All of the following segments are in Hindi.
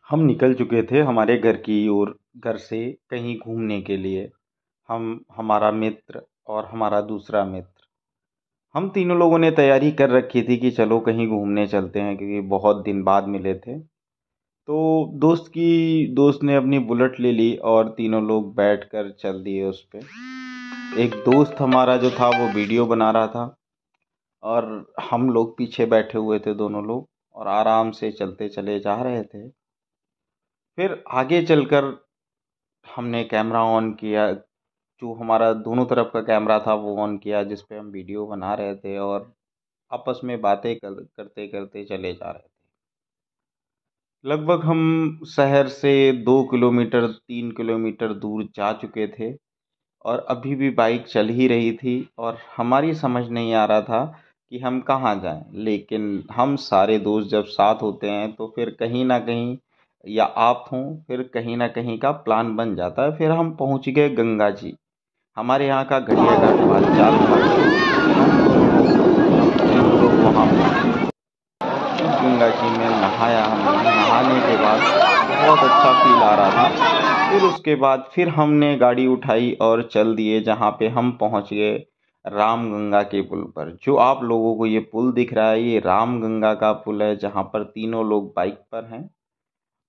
हम निकल चुके थे हमारे घर की ओर, घर से कहीं घूमने के लिए। हमारा मित्र और हमारा दूसरा मित्र, हम तीनों लोगों ने तैयारी कर रखी थी कि चलो कहीं घूमने चलते हैं, क्योंकि बहुत दिन बाद मिले थे। तो दोस्त ने अपनी बुलेट ले ली और तीनों लोग बैठकर चल दिए उस पे। एक दोस्त हमारा जो था वो वीडियो बना रहा था और हम लोग पीछे बैठे हुए थे दोनों लोग, और आराम से चलते चले जा रहे थे। फिर आगे चलकर हमने कैमरा ऑन किया, जो हमारा दोनों तरफ का कैमरा था वो ऑन किया, जिस पे हम वीडियो बना रहे थे, और आपस में बातें करते करते चले जा रहे थे। लगभग हम शहर से 2 किलोमीटर 3 किलोमीटर दूर जा चुके थे, और अभी भी बाइक चल ही रही थी, और हमारी समझ नहीं आ रहा था कि हम कहाँ जाएं। लेकिन हम सारे दोस्त जब साथ होते हैं तो फिर कहीं ना कहीं, या आप हों, फिर कहीं ना कहीं का प्लान बन जाता है। फिर हम पहुंच गए गंगा जी। हमारे यहाँ का घड़िया घाट बालचाल था। हम तीनों लोग वहाँ पहुँचे, उस गंगा जी में नहाया हमने। नहाने के बाद बहुत अच्छा फील आ रहा था। फिर उसके बाद फिर हमने गाड़ी उठाई और चल दिए, जहाँ पे हम पहुँच गए राम गंगा के पुल पर। जो आप लोगों को ये पुल दिख रहा है, ये राम गंगा का पुल है, जहाँ पर तीनों लोग बाइक पर हैं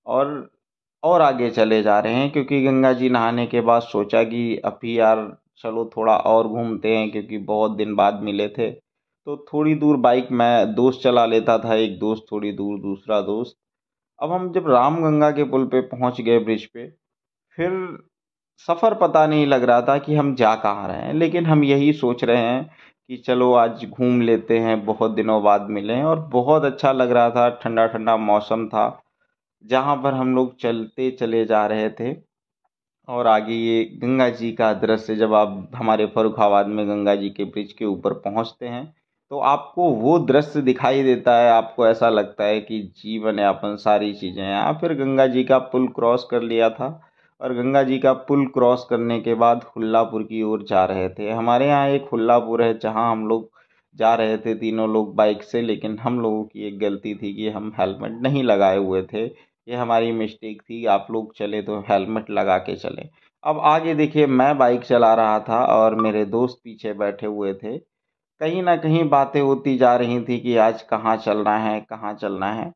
और आगे चले जा रहे हैं। क्योंकि गंगा जी नहाने के बाद सोचा कि अभी यार चलो थोड़ा और घूमते हैं, क्योंकि बहुत दिन बाद मिले थे। तो थोड़ी दूर बाइक मैं दोस्त चला लेता था, एक दोस्त थोड़ी दूर दूसरा दोस्त। अब हम जब रामगंगा के पुल पे पहुंच गए, ब्रिज पे, फिर सफ़र पता नहीं लग रहा था कि हम जा कहाँ रहे हैं। लेकिन हम यही सोच रहे हैं कि चलो आज घूम लेते हैं, बहुत दिनों बाद मिले हैं। और बहुत अच्छा लग रहा था, ठंडा ठंडा मौसम था जहाँ पर हम लोग चलते चले जा रहे थे। और आगे ये गंगा जी का दृश्य, जब आप हमारे फर्रुखाबाद में गंगा जी के ब्रिज के ऊपर पहुंचते हैं तो आपको वो दृश्य दिखाई देता है। आपको ऐसा लगता है कि जीवन यापन सारी चीज़ें हैं। फिर गंगा जी का पुल क्रॉस कर लिया था, और गंगा जी का पुल क्रॉस करने के बाद हुल्लापुर की ओर जा रहे थे। हमारे यहाँ एक हुल्लापुर है जहाँ हम लोग जा रहे थे तीनों लोग बाइक से। लेकिन हम लोगों की एक गलती थी कि हम हेलमेट नहीं लगाए हुए थे। ये हमारी मिस्टेक थी। आप लोग चले तो हेलमेट लगा के चले। अब आगे देखिए, मैं बाइक चला रहा था और मेरे दोस्त पीछे बैठे हुए थे। कहीं ना कहीं बातें होती जा रही थी कि आज कहाँ चलना है, कहाँ चलना है।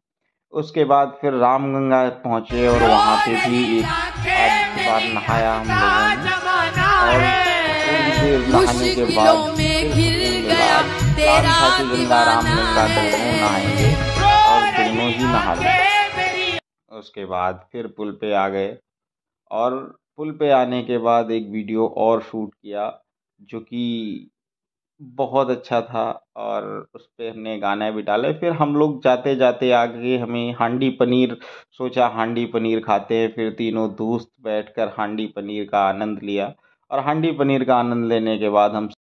उसके बाद फिर रामगंगा पहुँचे, और वहाँ पे भी एक आध बार नहाया हम लोगों ने। और थोड़ी देर नहाने के बाद फिर हमें मिला, प्लान था कि गंगा रामगंगा दोनों नहाएंगे और दोनों ही नहा लेंगे। उसके बाद फिर पुल पे आ गए, और पुल पे आने के बाद एक वीडियो और शूट किया, जो कि बहुत अच्छा था। और उस पे हमने गाने भी डाले। फिर हम लोग जाते जाते आगे हमें हांडी पनीर, सोचा हांडी पनीर खाते हैं। फिर तीनों दोस्त बैठकर हांडी पनीर का आनंद लिया, और हांडी पनीर का आनंद लेने के बाद हम